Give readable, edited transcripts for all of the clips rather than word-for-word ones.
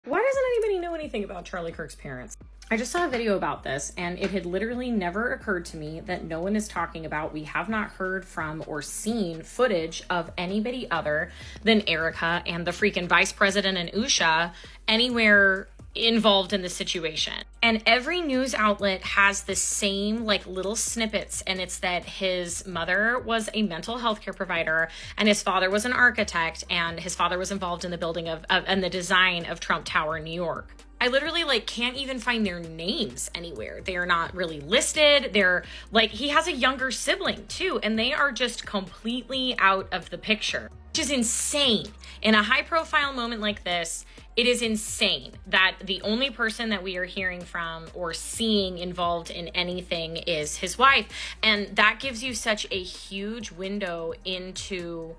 Why doesn't anybody know anything about Charlie Kirk's parents? I just saw a video about this, and it had literally never occurred to me that no one is talking about. We have not heard from or seen footage of anybody other than Erika and the freaking vice president and Usha anywhere involved in the situation. And every news outlet has the same like little snippets, and it's that his mother was a mental health care provider and his father was an architect, and his father was involved in the building of and the design of Trump Tower in New York. I literally like can't even find their names anywhere. They are not really listed. They're like, he has a younger sibling too, and they are just completely out of the picture, which is insane. In a high profile moment like this, it is insane that the only person that we are hearing from or seeing involved in anything is his wife. And that gives you such a huge window into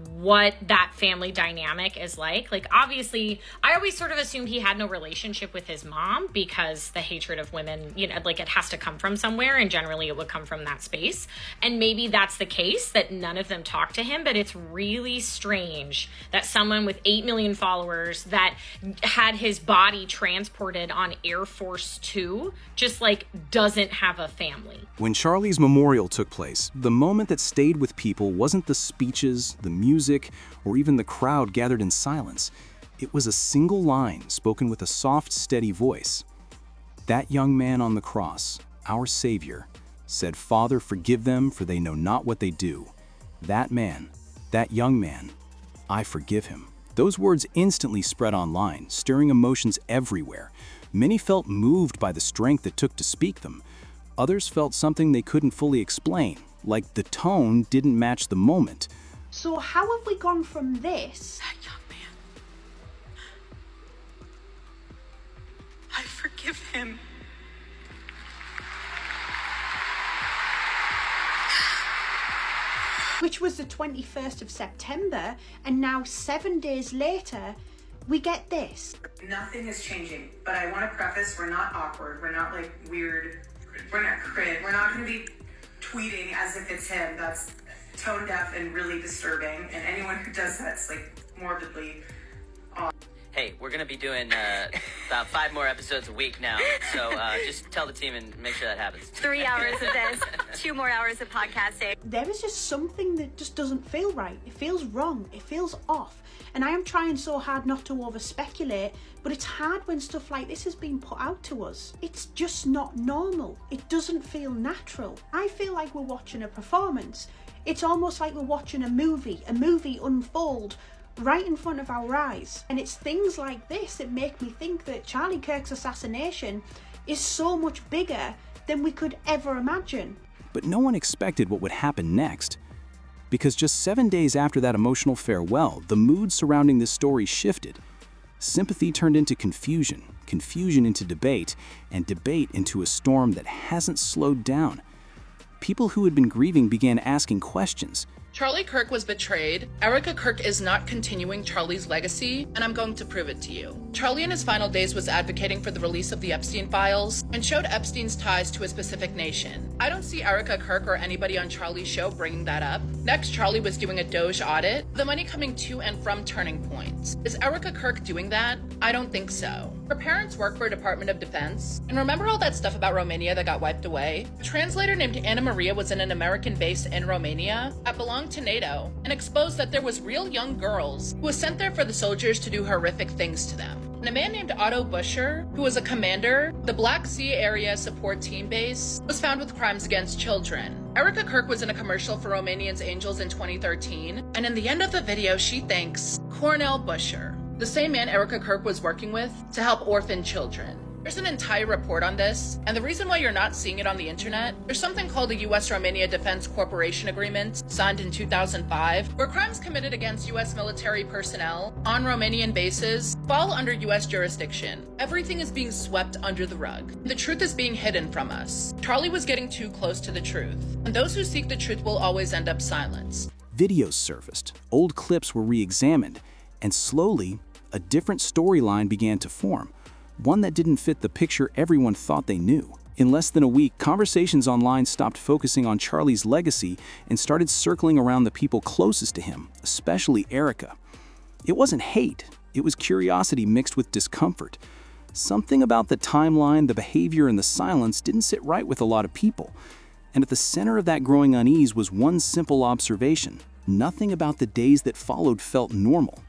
what that family dynamic is like. Like, obviously, I always sort of assumed he had no relationship with his mom because the hatred of women, you know, like it has to come from somewhere, and generally it would come from that space. And maybe that's the case, that none of them talk to him, but it's really strange that someone with 8 million followers that had his body transported on Air Force Two just like doesn't have a family. When Charlie's memorial took place, the moment that stayed with people wasn't the speeches, the music, or even the crowd gathered in silence. It was a single line spoken with a soft, steady voice. That young man on the cross, our Savior, said, "Father, forgive them, for they know not what they do." That man, that young man, I forgive him. Those words instantly spread online, stirring emotions everywhere. Many felt moved by the strength it took to speak them. Others felt something they couldn't fully explain, like the tone didn't match the moment. So how have we gone from this? That young man. I forgive him. Which was the 21st of September, and now 7 days later, we get this. Nothing is changing, but I want to preface, we're not awkward, we're not like weird, we're not cringe, we're not going to be tweeting as if it's him. That's tone deaf and really disturbing, and anyone who does that's like morbidly off. Hey, we're gonna be doing about 5 more episodes a week now, so just tell the team and make sure that happens. 3 hours of this, 2 more hours of podcasting. There is just something that just doesn't feel right. It feels wrong. It feels off. And I am trying so hard not to over speculate, but it's hard when stuff like this is being put out to us. It's just not normal. It doesn't feel natural. I feel like we're watching a performance. It's almost like we're watching a movie unfold right in front of our eyes. And it's things like this that make me think that Charlie Kirk's assassination is so much bigger than we could ever imagine. But no one expected what would happen next. Because just 7 days after that emotional farewell, the mood surrounding this story shifted. Sympathy turned into confusion, confusion into debate, and debate into a storm that hasn't slowed down. People who had been grieving began asking questions. Charlie Kirk was betrayed. Erika Kirk is not continuing Charlie's legacy, and I'm going to prove it to you. Charlie in his final days was advocating for the release of the Epstein files and showed Epstein's ties to a specific nation. I don't see Erika Kirk or anybody on Charlie's show bringing that up. Next, Charlie was doing a Doge audit, the money coming to and from Turning Point. Is Erika Kirk doing that? I don't think so. Her parents work for a Department of Defense, and remember all that stuff about Romania that got wiped away? A translator named Anna Maria was in an American base in Romania that belonged to NATO and exposed that there was real young girls who was sent there for the soldiers to do horrific things to them. And a man named Otto Buscher, who was a commander, the Black Sea Area Support Team Base, was found with crimes against children. Erika Kirk was in a commercial for Romanians Angels in 2013, and in the end of the video, she thanks Cornel Buscher, the same man Erika Kirk was working with to help orphan children. There's an entire report on this, and the reason why you're not seeing it on the internet, there's something called the U.S.-Romania Defense Corporation Agreement, signed in 2005, where crimes committed against U.S. military personnel on Romanian bases fall under U.S. jurisdiction. Everything is being swept under the rug. The truth is being hidden from us. Charlie was getting too close to the truth, and those who seek the truth will always end up silenced. Videos surfaced, old clips were re-examined, and slowly, a different storyline began to form. One that didn't fit the picture everyone thought they knew. In less than a week, conversations online stopped focusing on Charlie's legacy and started circling around the people closest to him, especially Erika. It wasn't hate, It was curiosity mixed with discomfort. Something about the timeline, the behavior, and the silence didn't sit right with a lot of people. And at the center of that growing unease was one simple observation. Nothing about the days that followed felt normal.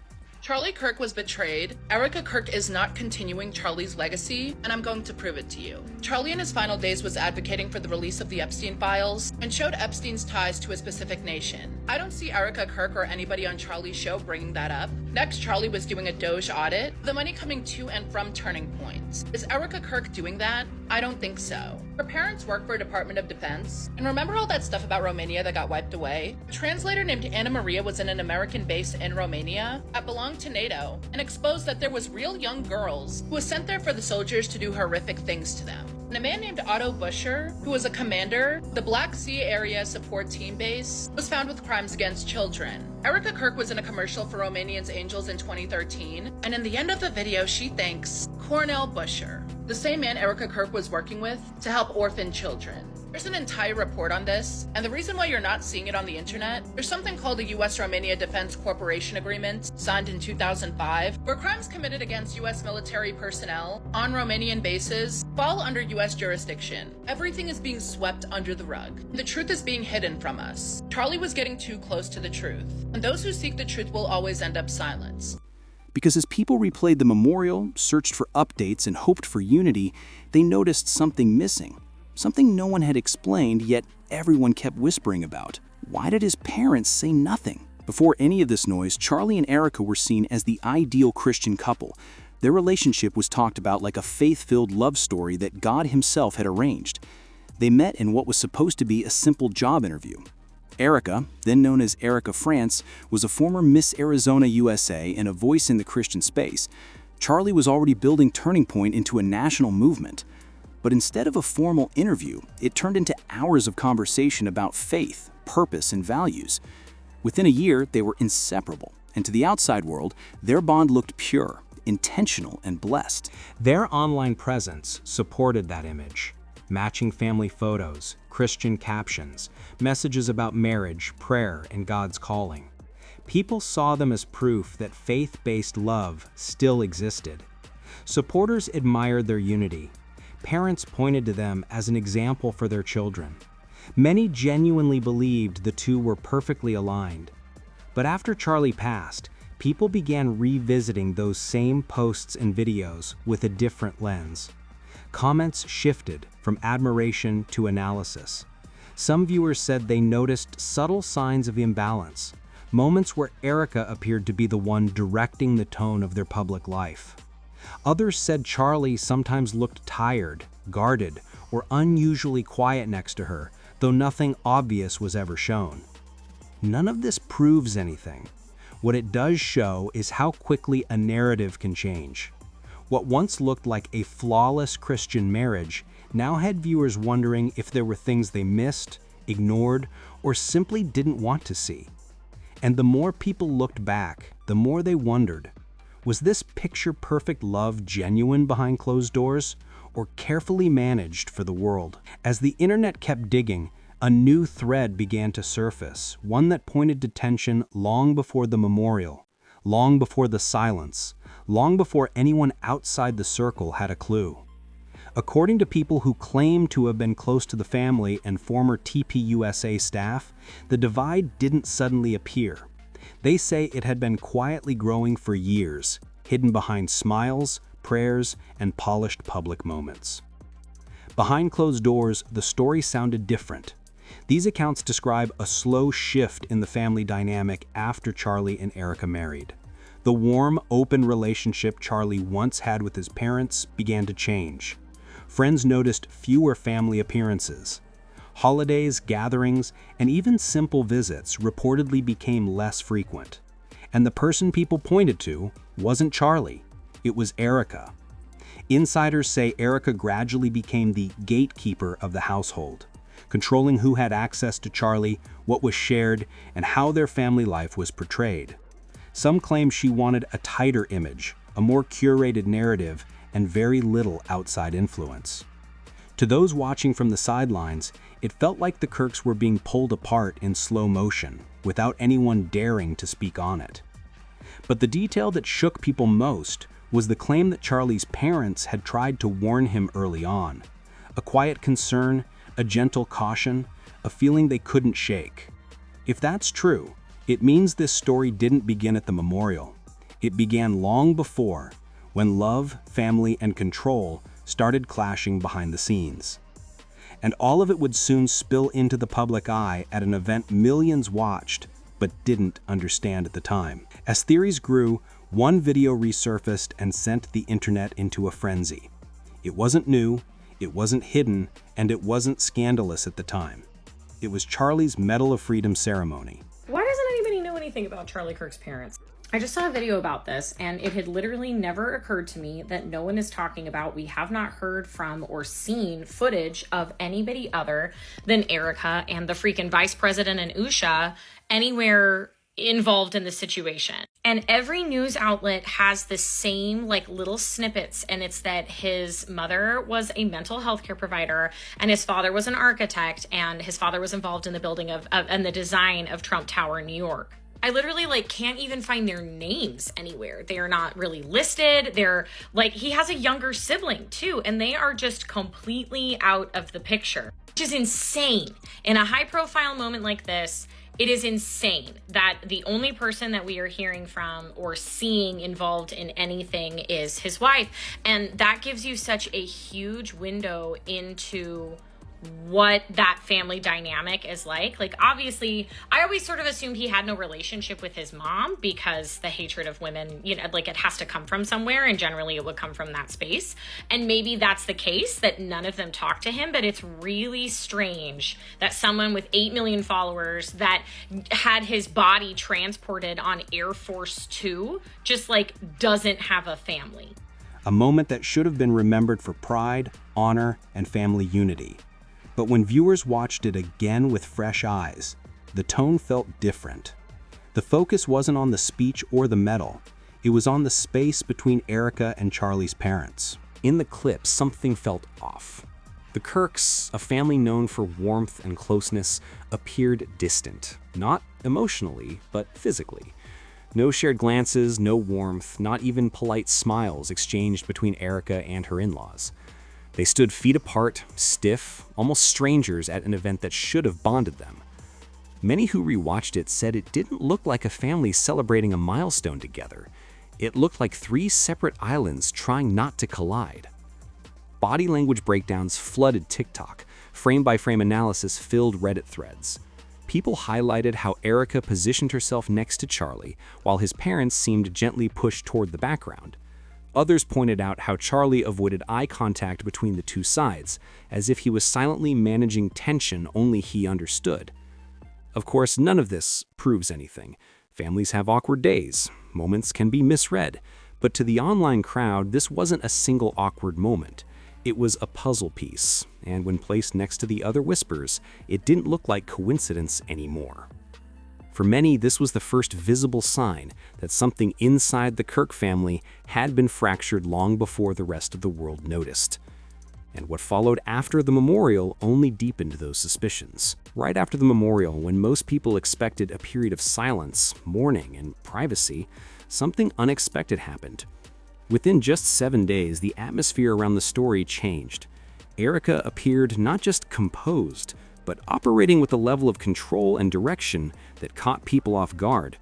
Charlie Kirk was betrayed. Erika Kirk is not continuing Charlie's legacy, and I'm going to prove it to you. Charlie in his final days was advocating for the release of the Epstein files and showed Epstein's ties to a specific nation. I don't see Erika Kirk or anybody on Charlie's show bringing that up. Next, Charlie was doing a Doge audit, the money coming to and from Turning Points. Is Erika Kirk doing that? I don't think so. Her parents work for a Department of Defense, and remember all that stuff about Romania that got wiped away? A translator named Anna Maria was in an American base in Romania that belonged to NATO and exposed that there was real young girls who was sent there for the soldiers to do horrific things to them. And a man named Otto Buscher, who was a commander, the Black Sea Area Support Team Base, was found with crimes against children. Erika Kirk was in a commercial for Romanians Angels in 2013, and in the end of the video, she thanks Cornel Buscher, the same man Erika Kirk was working with to help orphan children. There's an entire report on this, and the reason why you're not seeing it on the internet, there's something called the U.S.-Romania Defense Cooperation Agreement, signed in 2005, where crimes committed against U.S. military personnel on Romanian bases fall under U.S. jurisdiction. Everything is being swept under the rug. The truth is being hidden from us. Charlie was getting too close to the truth, and those who seek the truth will always end up silenced. Because as people replayed the memorial, searched for updates, and hoped for unity, they noticed something missing. Something no one had explained, yet everyone kept whispering about. Why did his parents say nothing? Before any of this noise, Charlie and Erika were seen as the ideal Christian couple. Their relationship was talked about like a faith-filled love story that God himself had arranged. They met in what was supposed to be a simple job interview. Erika, then known as Erika France, was a former Miss Arizona USA and a voice in the Christian space. Charlie was already building Turning Point into a national movement. But instead of a formal interview, it turned into hours of conversation about faith, purpose, and values. Within a year, they were inseparable, and to the outside world, their bond looked pure, intentional, and blessed. Their online presence supported that image. Matching family photos, Christian captions, messages about marriage, prayer, and God's calling. People saw them as proof that faith-based love still existed. Supporters admired their unity. Parents pointed to them as an example for their children. Many genuinely believed the two were perfectly aligned. But after Charlie passed, people began revisiting those same posts and videos with a different lens. Comments shifted from admiration to analysis. Some viewers said they noticed subtle signs of imbalance, moments where Erika appeared to be the one directing the tone of their public life. Others said Charlie sometimes looked tired, guarded, or unusually quiet next to her, though nothing obvious was ever shown. None of this proves anything. What it does show is how quickly a narrative can change. What once looked like a flawless Christian marriage now had viewers wondering if there were things they missed, ignored, or simply didn't want to see. And the more people looked back, the more they wondered, was this picture-perfect love genuine behind closed doors, or carefully managed for the world? As the internet kept digging, a new thread began to surface, one that pointed to tension long before the memorial, long before the silence, long before anyone outside the circle had a clue. According to people who claim to have been close to the family and former TPUSA staff, the divide didn't suddenly appear. They say it had been quietly growing for years, hidden behind smiles, prayers, and polished public moments. Behind closed doors, the story sounded different. These accounts describe a slow shift in the family dynamic after Charlie and Erika married. The warm, open relationship Charlie once had with his parents began to change. Friends noticed fewer family appearances. Holidays, gatherings, and even simple visits reportedly became less frequent. And the person people pointed to wasn't Charlie, it was Erika. Insiders say Erika gradually became the gatekeeper of the household, controlling who had access to Charlie, what was shared, and how their family life was portrayed. Some claim she wanted a tighter image, a more curated narrative, and very little outside influence. To those watching from the sidelines, it felt like the Kirks were being pulled apart in slow motion, without anyone daring to speak on it. But the detail that shook people most was the claim that Charlie's parents had tried to warn him early on. A quiet concern, a gentle caution, a feeling they couldn't shake. If that's true, it means this story didn't begin at the memorial. It began long before, when love, family, and control started clashing behind the scenes. And all of it would soon spill into the public eye at an event millions watched but didn't understand at the time. As theories grew, one video resurfaced and sent the internet into a frenzy. It wasn't new, it wasn't hidden, and it wasn't scandalous at the time. It was Charlie's Medal of Freedom ceremony. Why doesn't anybody know anything about Charlie Kirk's parents? I just saw a video about this, and it had literally never occurred to me that no one is talking about. We have not heard from or seen footage of anybody other than Erika and the freaking vice president and Usha anywhere involved in the situation. And every news outlet has the same like little snippets, and it's that his mother was a mental health care provider and his father was an architect, and his father was involved in the building of and the design of Trump Tower in New York. I literally can't even find their names anywhere. They are not really listed. They're he has a younger sibling too, and they are just completely out of the picture, which is insane. In a high profile moment like this, it is insane that the only person that we are hearing from or seeing involved in anything is his wife. And that gives you such a huge window into what that family dynamic is like. Obviously, I always sort of assumed he had no relationship with his mom because the hatred of women, it has to come from somewhere, and generally it would come from that space. And maybe that's the case, that none of them talk to him, but it's really strange that someone with 8 million followers that had his body transported on Air Force 2 just doesn't have a family. A moment that should have been remembered for pride, honor, and family unity. But when viewers watched it again with fresh eyes, the tone felt different. The focus wasn't on the speech or the medal. It was on the space between Erika and Charlie's parents. In the clip, something felt off. The Kirks, a family known for warmth and closeness, appeared distant. Not emotionally, but physically. No shared glances, no warmth, not even polite smiles exchanged between Erika and her in-laws. They stood feet apart, stiff, almost strangers at an event that should have bonded them. Many who rewatched it said it didn't look like a family celebrating a milestone together. It looked like 3 separate islands trying not to collide. Body language breakdowns flooded TikTok. Frame-by-frame analysis filled Reddit threads. People highlighted how Erika positioned herself next to Charlie, while his parents seemed gently pushed toward the background. Others pointed out how Charlie avoided eye contact between the two sides, as if he was silently managing tension only he understood. Of course, none of this proves anything. Families have awkward days. Moments can be misread. But to the online crowd, this wasn't a single awkward moment. It was a puzzle piece, and when placed next to the other whispers, it didn't look like coincidence anymore. For many, this was the first visible sign that something inside the Kirk family had been fractured long before the rest of the world noticed. And what followed after the memorial only deepened those suspicions. Right after the memorial, when most people expected a period of silence, mourning, and privacy, something unexpected happened. Within just 7 days, the atmosphere around the story changed. Erika appeared not just composed, but operating with a level of control and direction that caught people off guard.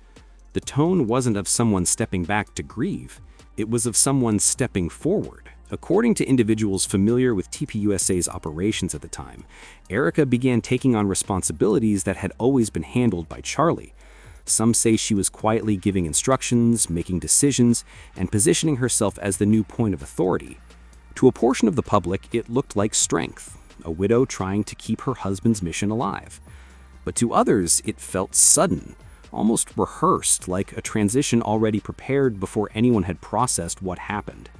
The tone wasn't of someone stepping back to grieve. It was of someone stepping forward. According to individuals familiar with TPUSA's operations at the time, Erika began taking on responsibilities that had always been handled by Charlie. Some say she was quietly giving instructions, making decisions, and positioning herself as the new point of authority. To a portion of the public, it looked like strength, a widow trying to keep her husband's mission alive. But to others, it felt sudden, almost rehearsed, like a transition already prepared before anyone had processed what happened.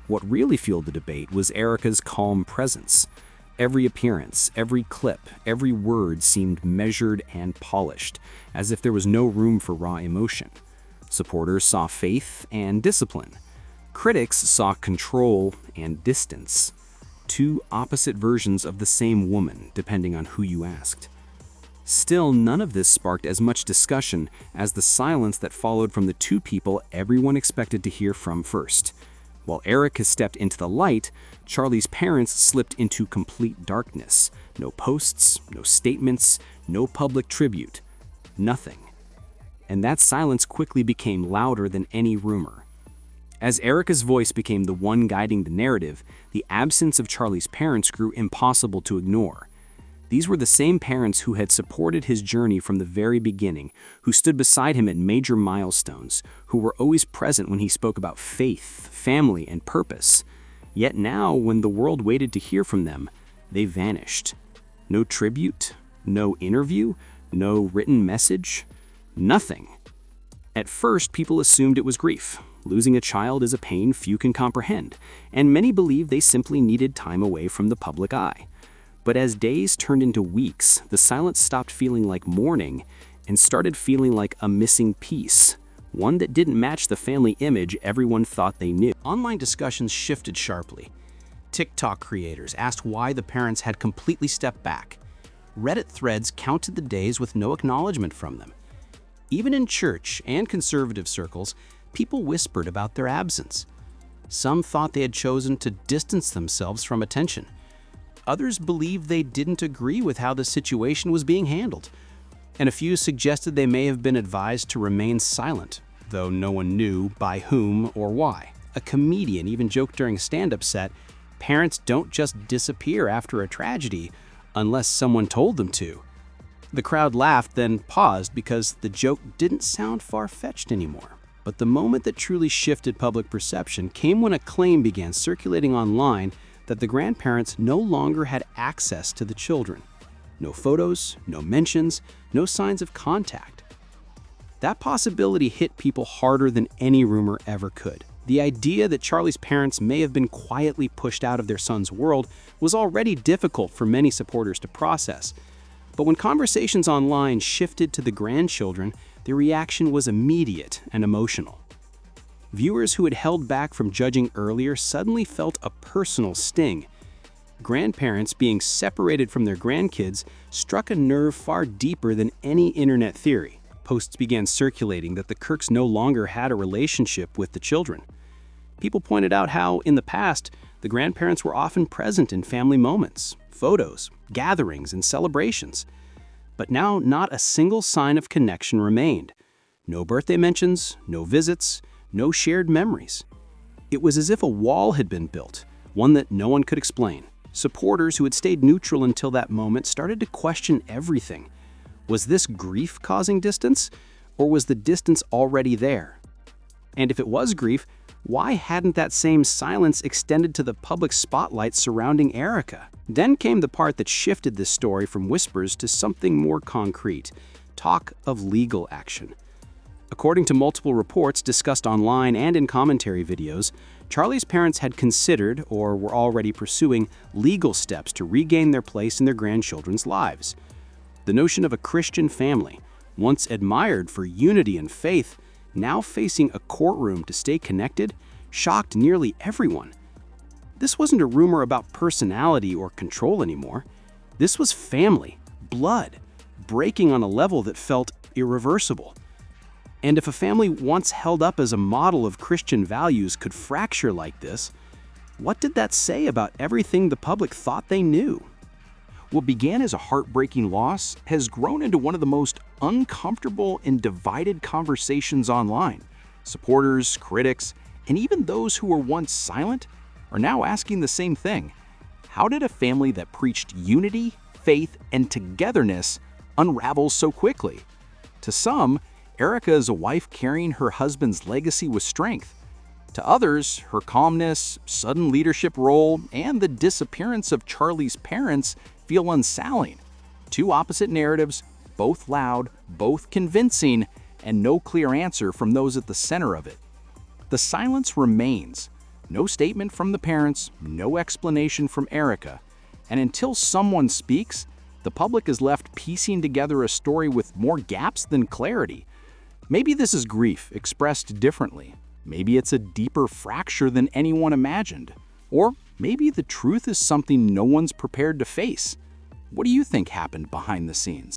What really fueled the debate was Erika's calm presence. Every appearance, every clip, every word seemed measured and polished, as if there was no room for raw emotion. Supporters saw faith and discipline. Critics saw control and distance. Two opposite versions of the same woman, depending on who you asked. Still, none of this sparked as much discussion as the silence that followed from the two people everyone expected to hear from first. While Erika stepped into the light, Charlie's parents slipped into complete darkness. No posts, no statements, no public tribute. Nothing. And that silence quickly became louder than any rumor. As Erika's voice became the one guiding the narrative, the absence of Charlie's parents grew impossible to ignore. These were the same parents who had supported his journey from the very beginning, who stood beside him at major milestones, who were always present when he spoke about faith, family, and purpose. Yet now, when the world waited to hear from them, they vanished. No tribute, no interview, no written message, nothing. At first, people assumed it was grief. Losing a child is a pain few can comprehend, and many believe they simply needed time away from the public eye. But as days turned into weeks, the silence stopped feeling like mourning and started feeling like a missing piece, one that didn't match the family image everyone thought they knew. Online discussions shifted sharply. TikTok creators asked why the parents had completely stepped back. Reddit threads counted the days with no acknowledgement from them. Even in church and conservative circles, people whispered about their absence. Some thought they had chosen to distance themselves from attention. Others believed they didn't agree with how the situation was being handled, and a few suggested they may have been advised to remain silent, though no one knew by whom or why. A comedian even joked during a stand-up set, "Parents don't just disappear after a tragedy unless someone told them to." The crowd laughed, then paused because the joke didn't sound far-fetched anymore. But the moment that truly shifted public perception came when a claim began circulating online that the grandparents no longer had access to the children. No photos, no mentions, no signs of contact. That possibility hit people harder than any rumor ever could. The idea that Charlie's parents may have been quietly pushed out of their son's world was already difficult for many supporters to process. But when conversations online shifted to the grandchildren, the reaction was immediate and emotional. Viewers who had held back from judging earlier suddenly felt a personal sting. Grandparents being separated from their grandkids struck a nerve far deeper than any internet theory. Posts began circulating that the Kirks no longer had a relationship with the children. People pointed out how, in the past, the grandparents were often present in family moments, photos, gatherings, and celebrations. But now not a single sign of connection remained. No birthday mentions, no visits, no shared memories. It was as if a wall had been built, one that no one could explain. Supporters who had stayed neutral until that moment started to question everything. Was this grief causing distance, or was the distance already there? And if it was grief, why hadn't that same silence extended to the public spotlight surrounding Erika? Then came the part that shifted this story from whispers to something more concrete: talk of legal action. According to multiple reports discussed online and in commentary videos, Charlie's parents had considered, or were already pursuing, legal steps to regain their place in their grandchildren's lives. The notion of a Christian family, once admired for unity and faith, now facing a courtroom to stay connected, shocked nearly everyone. This wasn't a rumor about personality or control anymore. This was family, blood, breaking on a level that felt irreversible. And if a family once held up as a model of Christian values could fracture like this, what did that say about everything the public thought they knew? What began as a heartbreaking loss has grown into one of the most uncomfortable and divided conversations online. Supporters, critics, and even those who were once silent are now asking the same thing. How did a family that preached unity, faith, and togetherness unravel so quickly? To some, Erika is a wife carrying her husband's legacy with strength. To others, her calmness, sudden leadership role, and the disappearance of Charlie's parents feel unsettling. Two opposite narratives, both loud, both convincing, and no clear answer from those at the center of it. The silence remains. No statement from the parents, no explanation from Erika. And until someone speaks, the public is left piecing together a story with more gaps than clarity. Maybe this is grief expressed differently. Maybe it's a deeper fracture than anyone imagined. Or maybe the truth is something no one's prepared to face. What do you think happened behind the scenes?